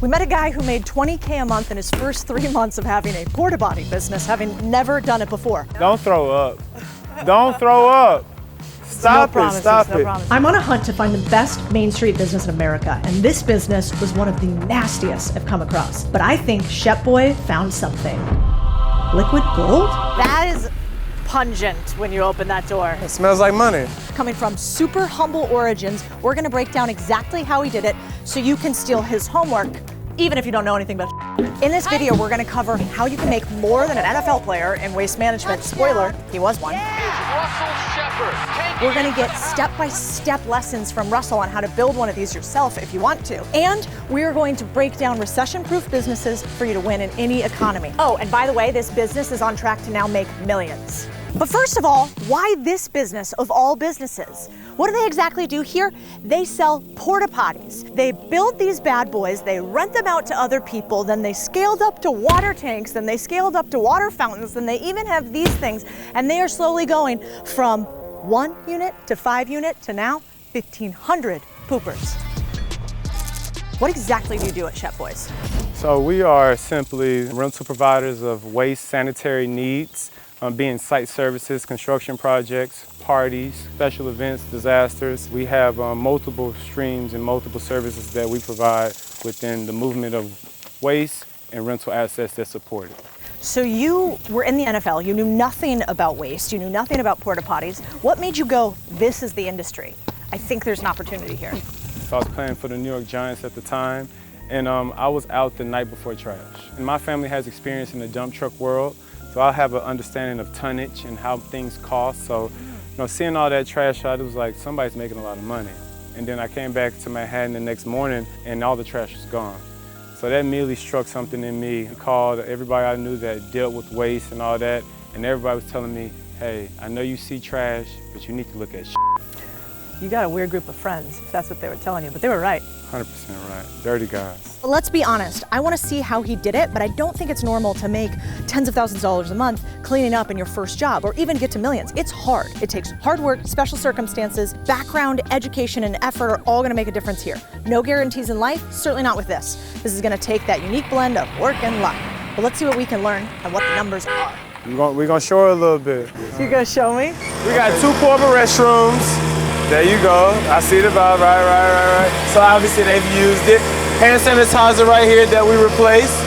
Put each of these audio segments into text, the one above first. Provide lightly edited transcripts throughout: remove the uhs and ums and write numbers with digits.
We met a guy who made $20K a month in his first 3 months of having a porta potty business, having never done it before. Don't throw up. Don't throw up. Stop it, stop it. I'm on a hunt to find the best Main Street business in America, and this business was one of the nastiest I've come across. But I think Shep Boy found something. Liquid gold? That is pungent when you open that door. It smells like money. Coming from super humble origins, we're gonna break down exactly how he did it so you can steal his homework, even if you don't know anything about it. In this video, we're gonna cover how you can make more than an NFL player in waste management. Spoiler, he was one. We're gonna get step-by-step lessons from Russell on how to build one of these yourself if you want to. And we're going to break down recession-proof businesses for you to win in any economy. Oh, and by the way, this business is on track to now make millions. But first of all, why this business of all businesses? What do they exactly do here? They sell porta potties. They build these bad boys, they rent them out to other people, then they scaled up to water tanks, then they scaled up to water fountains, then they even have these things, and they are slowly going from 1 unit to 5 unit to now 1,500 poopers. What exactly do you do at Shep Boys? So we are simply rental providers of waste sanitary needs, being site services, construction projects, parties, special events, disasters. We have multiple streams and multiple services that we provide within the movement of waste and rental assets that support it. So you were in the NFL, you knew nothing about waste, you knew nothing about porta potties. What made you go, this is the industry? I think there's an opportunity here. So I was playing for the New York Giants at the time, and I was out the night before trash. And my family has experience in the dump truck world, so I have an understanding of tonnage and how things cost. So, seeing all that trash out, it was like somebody's making a lot of money. And then I came back to Manhattan the next morning, and all the trash was gone. So that immediately struck something in me. I called everybody I knew that dealt with waste and all that, and everybody was telling me, hey, I know you see trash, but you need to look at shit. You got a weird group of friends, if that's what they were telling you, but they were right. 100% right, dirty guys. But let's be honest, I want to see how he did it, but I don't think it's normal to make tens of thousands of dollars a month cleaning up in your first job or even get to millions. It's hard. It takes hard work, special circumstances, background, education, and effort are all going to make a difference here. No guarantees in life, certainly not with this. This is going to take that unique blend of work and luck. But let's see what we can learn and what the numbers are. We're going to show her a little bit. So you're going to show me? We got 2 portable restrooms. There you go. I see the vibe, right. So obviously they've used it. Hand sanitizer right here that we replaced.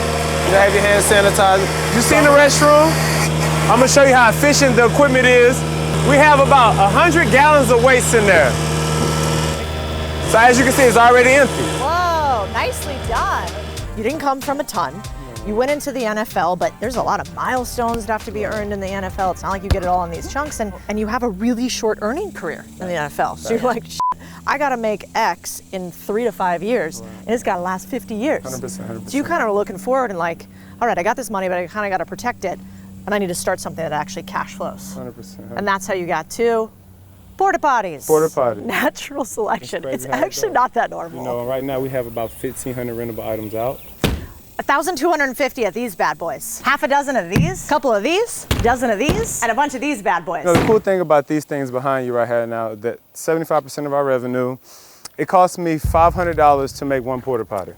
You have your hand sanitizer. You seen the restroom? I'm gonna show you how efficient the equipment is. We have about 100 gallons of waste in there. So as you can see, it's already empty. Whoa, nicely done. You didn't come from a ton. You went into the NFL, but there's a lot of milestones that have to be earned in the NFL. It's not like you get it all in these chunks, and you have a really short earning career in the NFL. So you're like, I gotta make X in 3 to 5 years, and it's gotta last 50 years. 100%. So you kind of are looking forward and like, all right, I got this money, but I kind of gotta protect it, and I need to start something that actually cash flows. 100%. And that's how you got to porta potties. Porta potties. Natural selection. It's actually not that normal. Right now we have about 1,500 rentable items out. 1,250 of these bad boys. Half a dozen of these, couple of these, dozen of these, and a bunch of these bad boys. The cool thing about these things behind you right here now, that 75% of our revenue, it costs me $500 to make 1 porta potty.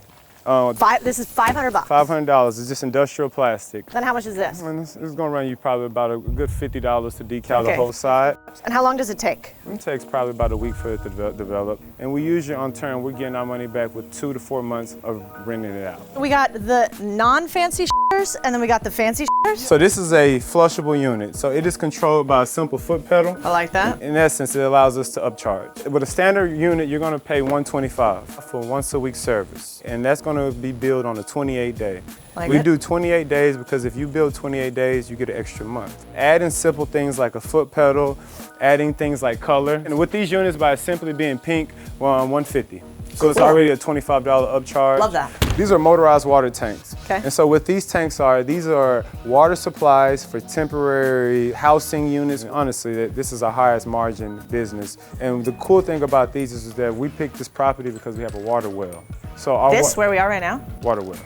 This is $500. $500, it's just industrial plastic. Then how much is this? It's gonna run you probably about a good $50 to decal the whole side. And how long does it take? It takes probably about a week for it to develop. And we usually on turn, we're getting our money back with 2 to 4 months of renting it out. We got the non-fancy shitters, and then we got the fancy shitters. So this is a flushable unit. So it is controlled by a simple foot pedal. I like that. In essence, it allows us to upcharge. With a standard unit, you're gonna pay $125 for once a week service. And that's gonna be billed on a 28-day. We do 28 days because if you build 28 days, you get an extra month. Adding simple things like a foot pedal, adding things like color. And with these units, by simply being pink, we're on $150. So it's already a $25 upcharge. Love that. These are motorized water tanks. Okay. And so what these tanks are, these are water supplies for temporary housing units. And honestly, this is our highest margin business. And the cool thing about these is that we picked this property because we have a water well. So our where we are right now? Water well.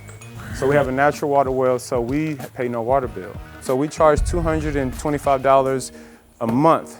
So we have a natural water well, so we pay no water bill. So we charge $225 a month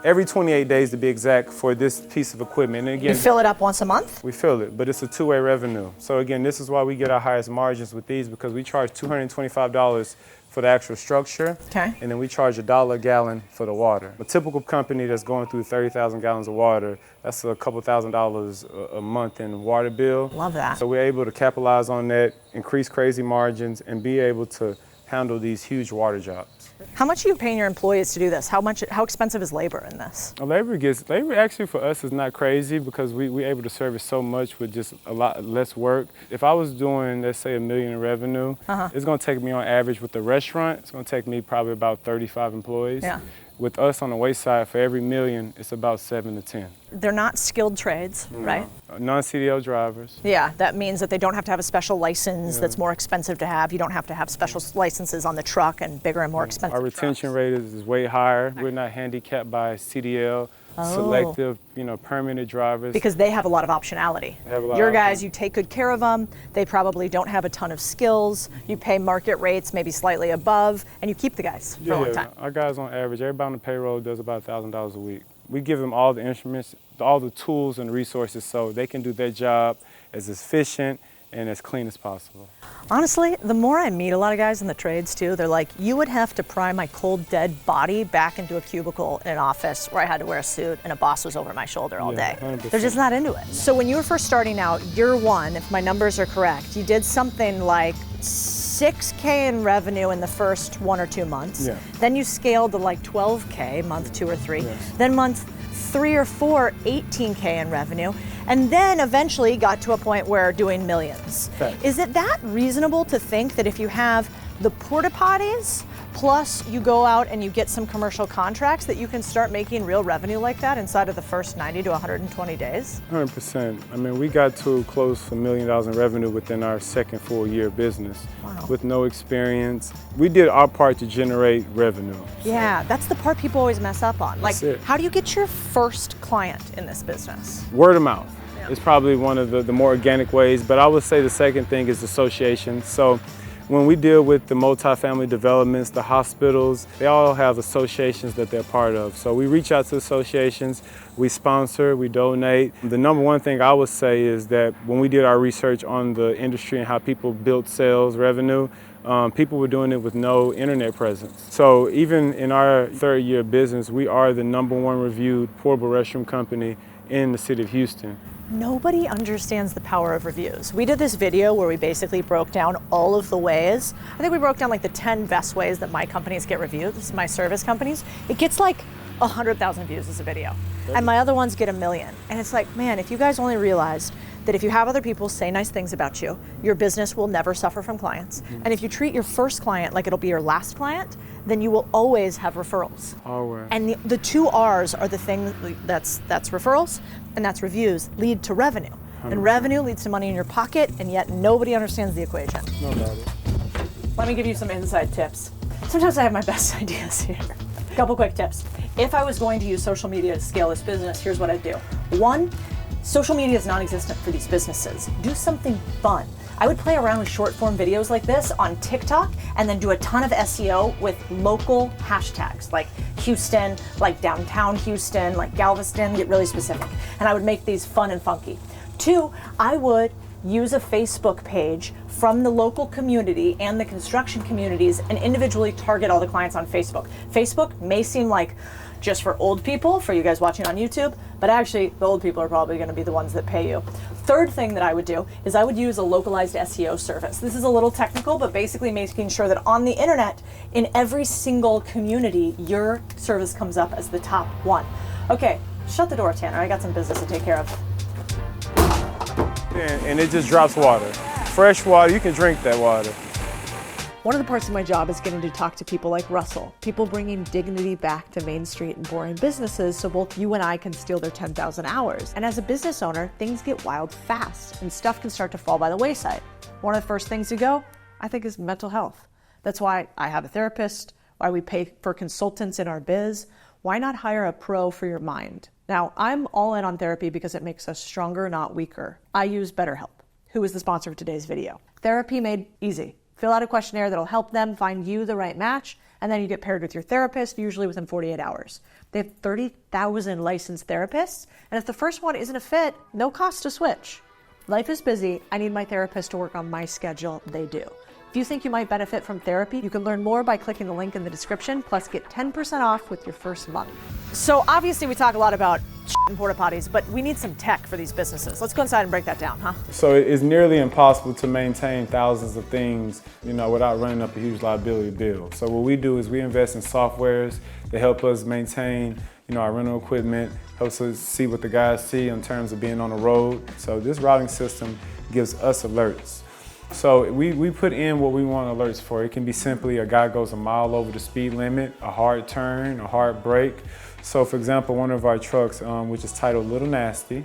every 28 days to be exact for this piece of equipment. And again, You fill it up once a month? we fill it, but it's a two-way revenue. So again, this is why we get our highest margins with these, because we charge $225 for the actual structure, Okay. and then we charge $1 a gallon for the water. A typical company that's going through 30,000 gallons of water, that's a couple $1,000s a month in water bill. Love that. So we're able to capitalize on that, increase crazy margins, and be able to handle these huge water jobs. How much are you paying your employees to do this? How expensive is labor in this? Labor actually for us is not crazy, because we're able to service so much with just a lot less work. If I was doing, let's say, $1 million in revenue, it's gonna take me on average with the restaurant, it's gonna take me probably about 35 employees. Yeah. With us on the waste side, for every $1 million, it's about 7 to 10. They're not skilled trades, right? Non-CDL drivers. Yeah, that means that they don't have to have a special license that's more expensive to have. You don't have to have special licenses on the truck and bigger and more expensive Our retention trucks. rate is way higher. We're not handicapped by CDL, selective, permanent drivers. Because they have a lot of optionality. have a lot Your of guys, options. you take good care of them. They probably don't have a ton of skills. You pay market rates, maybe slightly above, and you keep the guys for a long time. Our guys on average, everybody on the payroll does about $1,000 a week. We give them all the instruments, all the tools and resources so they can do their job as efficient and as clean as possible. Honestly, the more I meet a lot of guys in the trades too, they're like, you would have to pry my cold, dead body back into a cubicle in an office where I had to wear a suit and a boss was over my shoulder all day. 100%. They're just not into it. So when you were first starting out, year one, if my numbers are correct, you did something like $6K in revenue in the first 1 or 2 months. Yeah. Then you scaled to like $12K, month 2 or 3. Yes. Then month 3 or 4, $18K in revenue. And then eventually got to a point where doing millions. Okay. Is it that reasonable to think that if you have the porta potties, plus you go out and you get some commercial contracts, that you can start making real revenue like that inside of the first 90 to 120 days? 100%. I mean, we got to close $1 million in revenue within our second full year of business. Wow. With no experience. We did our part to generate revenue. Yeah, that's the part people always mess up on. Like, That's it. how do you get your first client in this business? Word of mouth is probably one of the more organic ways, but I would say the second thing is association. So when we deal with the multifamily developments, the hospitals, they all have associations that they're part of. So we reach out to associations, we sponsor, we donate. The number one thing I would say is that when we did our research on the industry and how people built sales revenue, people were doing it with no internet presence. So even in our third year of business, we are the #1 reviewed portable restroom company in the city of Houston. Nobody understands the power of reviews. We did this video where we basically broke down all of the ways. I think we broke down like the 10 best ways that my companies get reviewed. This is my service companies. It gets like 100,000 views as a video. And my other ones get 1 million. And it's like, man, if you guys only realized that if you have other people say nice things about you, your business will never suffer from clients. And if you treat your first client like it'll be your last client, then you will always have referrals. Always. And the 2 R's are the thing that's referrals and that's reviews lead to revenue. And revenue leads to money in your pocket, and yet nobody understands the equation. No doubt. Let me give you some inside tips. Sometimes I have my best ideas here. Couple quick tips. If I was going to use social media to scale this business, here's what I'd do. 1, social media is non-existent for these businesses. Do something fun. I would play around with short form videos like this on TikTok and then do a ton of SEO with local hashtags like Houston, like downtown Houston, like Galveston, get really specific. And I would make these fun and funky. 2, I would use a Facebook page from the local community and the construction communities and individually target all the clients on Facebook. Facebook may seem like just for old people, for you guys watching on YouTube, but actually the old people are probably gonna be the ones that pay you. Third thing that I would do is I would use a localized SEO service. This is a little technical, but basically making sure that on the internet, in every single community, your service comes up as the top one. Okay, shut the door, Tanner. I got some business to take care of. And it just drops water. Fresh water, you can drink that water. One of the parts of my job is getting to talk to people like Russell, people bringing dignity back to Main Street and boring businesses so both you and I can steal their 10,000 hours. And as a business owner, things get wild fast and stuff can start to fall by the wayside. One of the first things to go, I think, is mental health. That's why I have a therapist, why we pay for consultants in our biz. Why not hire a pro for your mind? Now, I'm all in on therapy because it makes us stronger, not weaker. I use BetterHelp, who is the sponsor of today's video. Therapy made easy. fill out a questionnaire that'll help them find you the right match, and then you get paired with your therapist, usually within 48 hours. They have 30,000 licensed therapists, and if the first one isn't a fit, no cost to switch. Life is busy. I need my therapist to work on my schedule. They do. If you think you might benefit from therapy, you can learn more by clicking the link in the description, plus get 10% off with your first month. So obviously we talk a lot about and porta potties, but we need some tech for these businesses. Let's go inside and break that down, huh? So it's nearly impossible to maintain thousands of things, without running up a huge liability bill. So what we do is we invest in softwares that help us maintain, our rental equipment, helps us see what the guys see in terms of being on the road. So this routing system gives us alerts. So we put in what we want alerts for. It can be simply a guy goes a mile over the speed limit, a hard turn, a hard brake. So for example, one of our trucks, which is titled Little Nasty,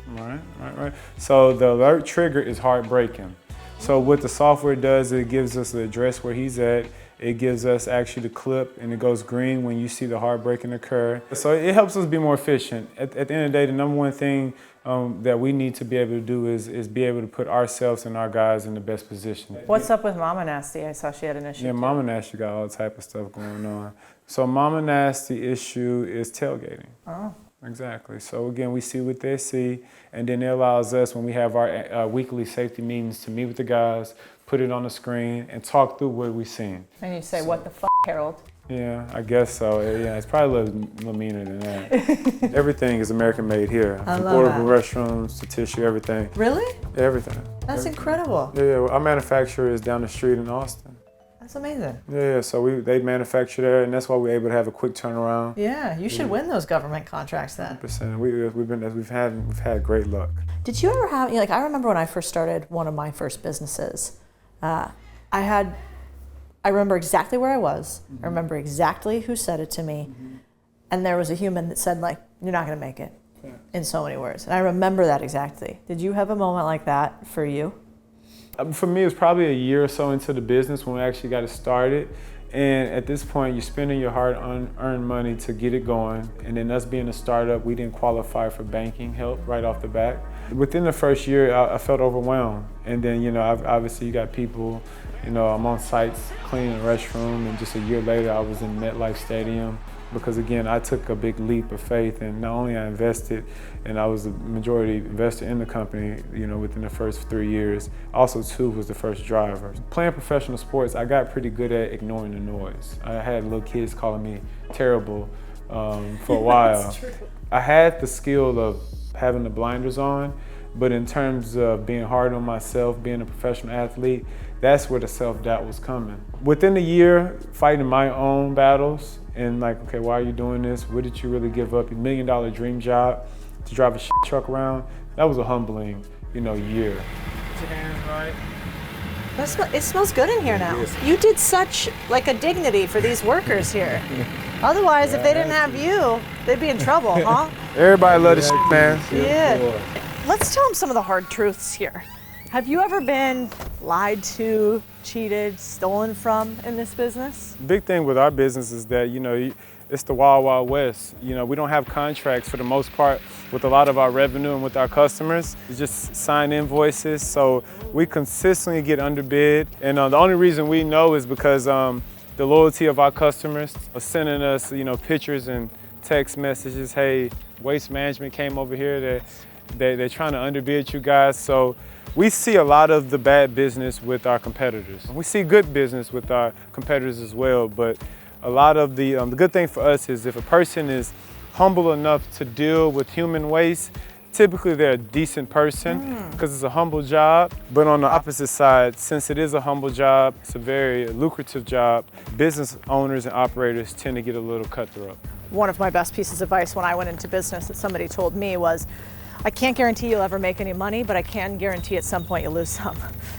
right. So the alert trigger is hard braking. So what the software does, it gives us the address where he's at. It gives us actually the clip, and it goes green when you see the hard braking occur. So it helps us be more efficient. At the end of the day, the number one thing that we need to be able to do is be able to put ourselves and our guys in the best position. What's up with Mama Nasty? I saw she had an issue. Yeah, Mama Nasty got all type of stuff going on. So Mama Nasty issue is tailgating. Oh. Exactly. So again, we see what they see, and then it allows us, when we have our weekly safety meetings, to meet with the guys, put it on the screen, and talk through what we've seen. And you say, what the f***, Harold? Yeah, I guess so. Yeah, it's probably a little meaner than that. Everything is American made here. I From love portable that. restrooms to tissue, everything. Really? Everything. That's Everything. incredible. Yeah, our manufacturer is down the street in Austin. That's amazing. Yeah, so they manufacture there, and that's why we're able to have a quick turnaround. Yeah, you should win those government contracts then. 100%. We've had great luck. Did you ever have, I remember when I first started one of my first businesses, I remember exactly where I was. I remember exactly who said it to me. And there was a human that said, you're not going to make it, in so many words. And I remember that exactly. Did you have a moment like that for you? For me, it was probably a year or so into the business when we actually got it started. And at this point, you're spending your hard-earned money to get it going. And then us being a startup, we didn't qualify for banking help right off the bat. Within the first year, I felt overwhelmed. And then, obviously you got people, I'm on sites cleaning the restroom, and just a year later, I was in MetLife Stadium. Because again, I took a big leap of faith, and not only I invested, and I was the majority investor in the company, within the first 3 years. Also, too, was the first driver. Playing professional sports, I got pretty good at ignoring the noise. I had little kids calling me terrible for a while. That's true. I had the skill of having the blinders on, but in terms of being hard on myself, being a professional athlete, that's where the self-doubt was coming. Within a year, fighting my own battles, and okay, why are you doing this? What did you really give up? $1 million dream job to drive a truck around? That was a humbling, year. Put your hands right. It smells good in here now. Yes. You did such a dignity for these workers here. Otherwise, if they didn't have you, they'd be in trouble, huh? Everybody love this man. Yeah. Let's tell them some of the hard truths here. Have you ever been lied to, cheated, stolen from in this business? The big thing with our business is that, it's the wild, wild west. We don't have contracts for the most part with a lot of our revenue and with our customers. It's just sign invoices, so we consistently get underbid. And the only reason we know is because the loyalty of our customers are sending us, pictures and text messages. Hey, Waste Management came over here. They're trying to underbid you guys. So we see a lot of the bad business with our competitors. We see good business with our competitors as well, but a lot of the good thing for us is if a person is humble enough to deal with human waste, typically they're a decent person because it's a humble job. But on the opposite side, since it is a humble job, it's a very lucrative job, business owners and operators tend to get a little cutthroat. One of my best pieces of advice when I went into business that somebody told me was, I can't guarantee you'll ever make any money, but I can guarantee at some point you'll lose some.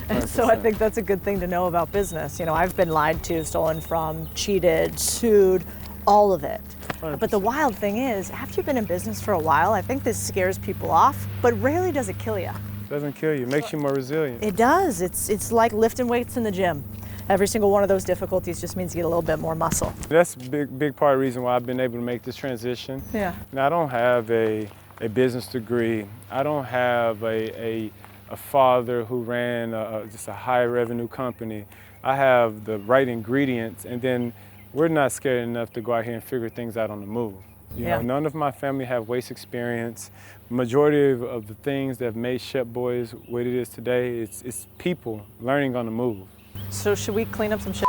And so I think that's a good thing to know about business. I've been lied to, stolen from, cheated, sued, all of it. 100%. But the wild thing is, after you've been in business for a while, I think this scares people off, but rarely does it kill you. It doesn't kill you, it makes you more resilient. It does. It's like lifting weights in the gym. Every single one of those difficulties just means you get a little bit more muscle. That's a big part of the reason why I've been able to make this transition. Yeah. Now, I don't have a business degree. I don't have a a father who ran just a high revenue company. I have the right ingredients, and then we're not scared enough to go out here and figure things out on the move. You know, none of my family have waste experience. Majority of the things that have made Shep Boys what it is today, it's people learning on the move. So should we clean up some shit?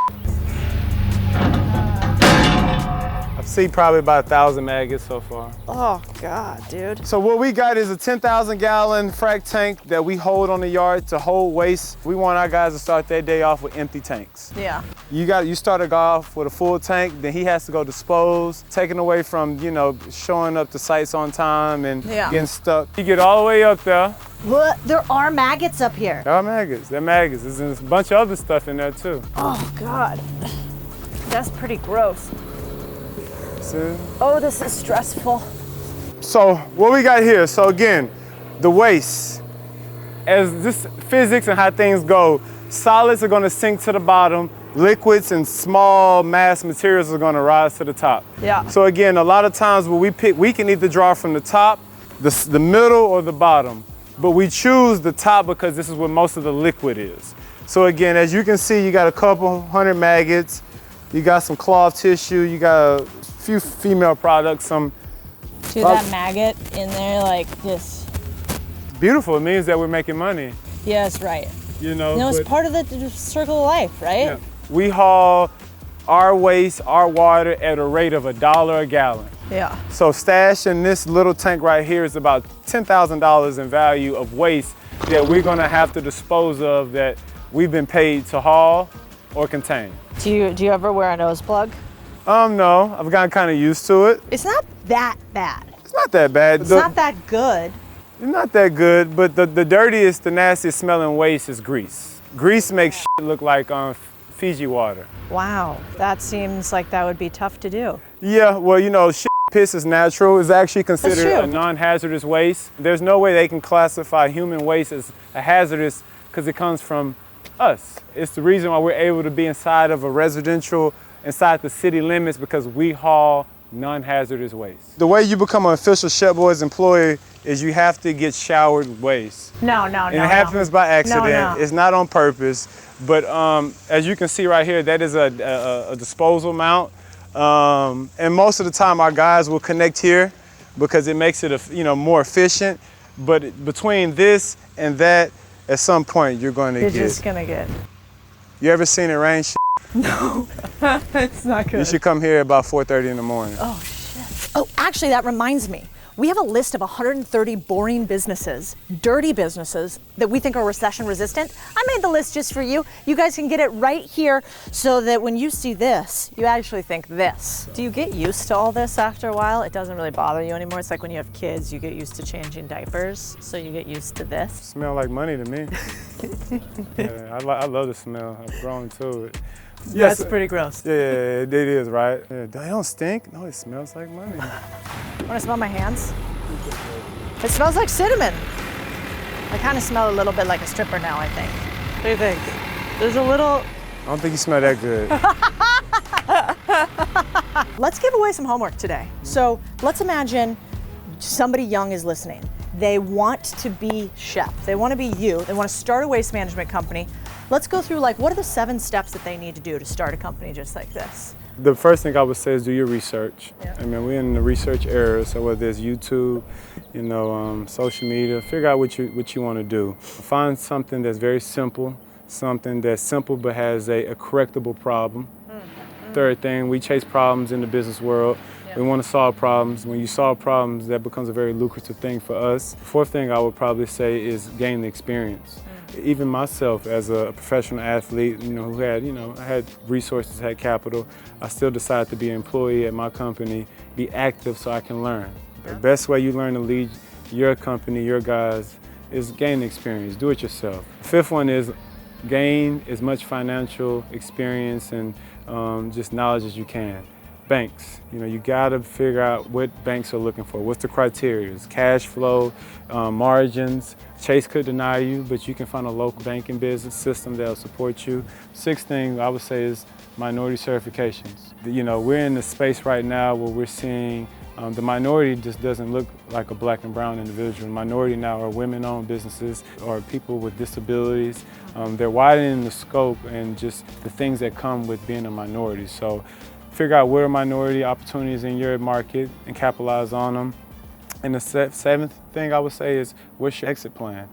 I've seen probably about 1,000 maggots so far. Oh God, dude. So what we got is a 10,000 gallon frac tank that we hold on the yard to hold waste. We want our guys to start their day off with empty tanks. Yeah. You start a guy off with a full tank, then he has to go dispose, taken away from, you know, showing up to sites on time and getting stuck. You get all the way up there. What? There are maggots up here. There are maggots, they're maggots. There's a bunch of other stuff in there too. Oh God. That's pretty gross. See? Oh, this is stressful. So what we got here, so again, the waste. As this physics and how things go, solids are gonna sink to the bottom, liquids and small mass materials are gonna rise to the top. Yeah. So again, a lot of times when we pick, we can either draw from the top, the middle, or the bottom. But we choose the top because this is where most of the liquid is. So again, as you can see, you got a couple hundred maggots, you got some cloth tissue, you got a few female products, some. Dude, that maggot in there, like this. Beautiful, it means that we're making money. Yeah, that's right. You know, No, it's part of the circle of life, right? Yeah. We haul our waste, our water at a rate of $1 a gallon. Yeah. So stash in this little tank right here is about $10,000 in value of waste that we're gonna have to dispose of that we've been paid to haul or contain. Do you ever wear a nose plug? No, I've gotten kind of used to it. It's not that bad. It's not that bad. It's not that good. It's not that good, but the dirtiest, the nastiest smelling waste is grease. Grease makes shit look like Fiji water. Wow, that seems like that would be tough to do. Yeah, well, you know, shit, piss is natural. It's actually considered true. a non-hazardous waste. There's no way they can classify human waste as a hazardous because it comes from us. It's the reason why we're able to be inside of a residential, inside the city limits, because we haul non-hazardous waste. The way you become an official Shep Boys employee is you have to get showered with waste. No. And it happens by accident. No. It's not on purpose. But as you can see right here, that is a disposal mount. And most of the time our guys will connect here because it makes it more efficient. But between this and that, at some point you're going to get. You're just gonna get. You ever seen it rain? No, it's not good. You should come here about 4:30 in the morning. Oh shit. Oh, actually, that reminds me. We have a list of 130 boring businesses, dirty businesses that we think are recession resistant. I made the list just for you. You guys can get it right here so that when you see this, you actually think this. Do you get used to all this after a while? It doesn't really bother you anymore. It's like when you have kids, you get used to changing diapers, so you get used to this. Smell like money to me. Yeah, I love the smell. I've grown to it. Yes, that's pretty gross. Yeah, it is, right? Yeah, they don't stink. No, it smells like money. Want to smell my hands? It smells like cinnamon. I kind of smell a little bit like a stripper now, I think. What do you think? There's a little. I don't think you smell that good. Let's give away some homework today. So let's imagine somebody young is listening. They want to be Shep. They want to be you. They want to start a waste management company. Let's go through what are the 7 steps that they need to do to start a company just like this? The first thing I would say is do your research. Yeah. I mean, we're in the research era, so whether it's YouTube, social media, figure out what you want to do. Find something that's very simple, something that's simple but has a correctable problem. Third thing, we chase problems in the business world. We want to solve problems. When you solve problems, that becomes a very lucrative thing for us. Fourth thing I would probably say is gain the experience. Even myself as a professional athlete, who had, I had resources, had capital, I still decided to be an employee at my company, be active so I can learn. The best way you learn to lead your company, your guys, is gain experience, do it yourself. Fifth one is gain as much financial experience and just knowledge as you can. Banks, you gotta figure out what banks are looking for. What's the criteria? Cash flow, margins. Chase could deny you, but you can find a local banking business system that'll support you. Sixth thing I would say is minority certifications. We're in the space right now where we're seeing The minority just doesn't look like a black and brown individual. The minority now are women-owned businesses or people with disabilities. They're widening the scope and just the things that come with being a minority. So figure out where are minority opportunities in your market and capitalize on them. And the seventh thing I would say is, what's your exit plan?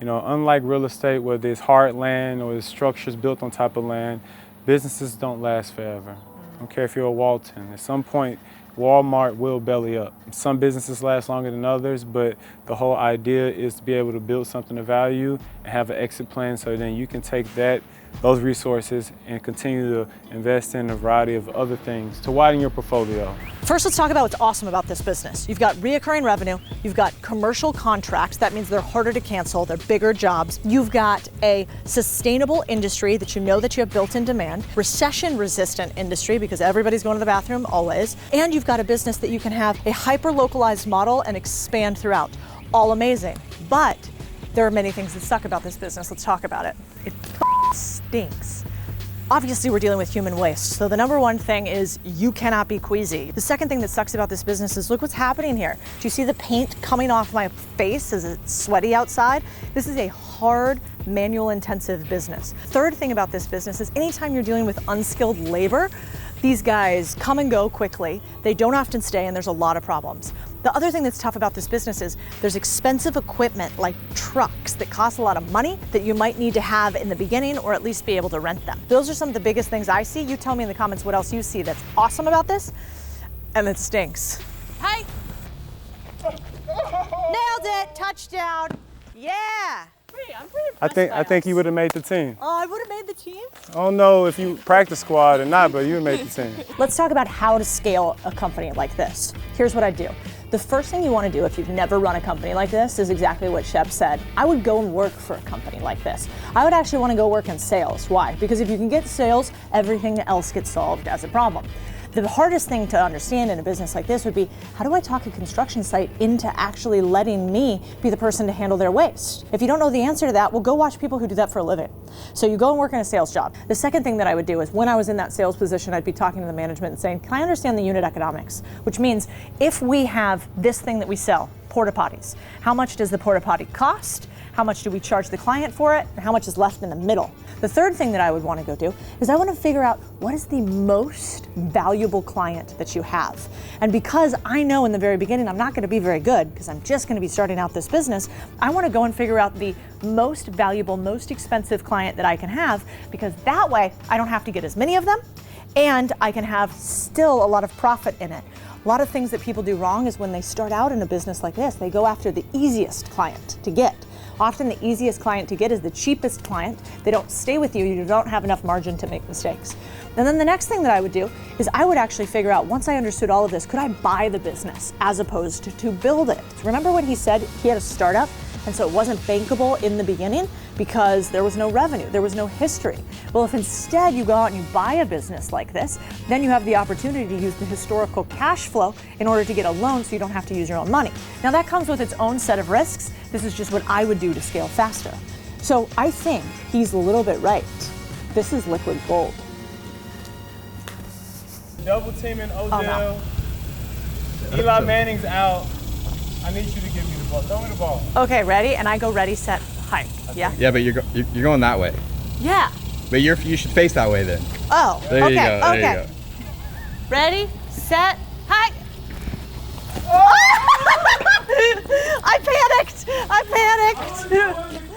You know, unlike real estate where there's hard land or there's structures built on top of land, businesses don't last forever. I don't care if you're a Walton. At some point, Walmart will belly up. Some businesses last longer than others, but the whole idea is to be able to build something of value and have an exit plan so then you can take those resources and continue to invest in a variety of other things to widen your portfolio. First, let's talk about what's awesome about this business. You've got reoccurring revenue, you've got commercial contracts, that means they're harder to cancel, they're bigger jobs. You've got a sustainable industry that you know that you have built-in demand, recession-resistant industry because everybody's going to the bathroom always, and you've got a business that you can have a hyper-localized model and expand throughout. All amazing, but there are many things that suck about this business. Let's talk about it. It stinks. Obviously, we're dealing with human waste. So the number one thing is you cannot be queasy. The second thing that sucks about this business is look what's happening here. Do you see the paint coming off my face as it's sweaty outside? This is a hard, manual intensive business. Third thing about this business is anytime you're dealing with unskilled labor, these guys come and go quickly. They don't often stay and there's a lot of problems. The other thing that's tough about this business is there's expensive equipment like trucks that cost a lot of money that you might need to have in the beginning or at least be able to rent them. Those are some of the biggest things I see. You tell me in the comments what else you see that's awesome about this and it stinks. Hey! Nailed it! Touchdown! Yeah! I'm pretty impressed I think you would have made the team. Oh, I would have made the team? I don't know if you practice squad or not, but you would have made the team. Let's talk about how to scale a company like this. Here's what I do. The first thing you want to do if you've never run a company like this is exactly what Shep said. I would go and work for a company like this. I would actually want to go work in sales. Why? Because if you can get sales, everything else gets solved as a problem. The hardest thing to understand in a business like this would be, how do I talk a construction site into actually letting me be the person to handle their waste? If you don't know the answer to that, well, go watch people who do that for a living. So you go and work in a sales job. The second thing that I would do is when I was in that sales position, I'd be talking to the management and saying, can I understand the unit economics? Which means if we have this thing that we sell, porta potties, how much does the porta potty cost? How much do we charge the client for it? And how much is left in the middle? The third thing that I would want to go do is I want to figure out what is the most valuable client that you have. And because I know in the very beginning I'm not going to be very good because I'm just going to be starting out this business, I want to go and figure out the most valuable, most expensive client that I can have, because that way I don't have to get as many of them and I can have still a lot of profit in it. A lot of things that people do wrong is when they start out in a business like this, they go after the easiest client to get. Often the easiest client to get is the cheapest client. They don't stay with you, you don't have enough margin to make mistakes. And then the next thing that I would do is I would actually figure out, once I understood all of this, could I buy the business as opposed to build it? Remember when he said he had a startup and so it wasn't bankable in the beginning because there was no revenue, there was no history. Well, if instead you go out and you buy a business like this, then you have the opportunity to use the historical cash flow in order to get a loan so you don't have to use your own money. Now that comes with its own set of risks. This is just what I would do to scale faster. So I think he's a little bit right. This is liquid gold. Double teaming Odell. Oh, no. Eli Manning's out. I need you to give me the ball. Throw me the ball. Okay, ready? And I go ready, set, hike. Yeah? Yeah, but you're going that way. Yeah. But you should face that way then. Oh, There okay, you go. There okay. you go. Ready, set, hike. I panicked.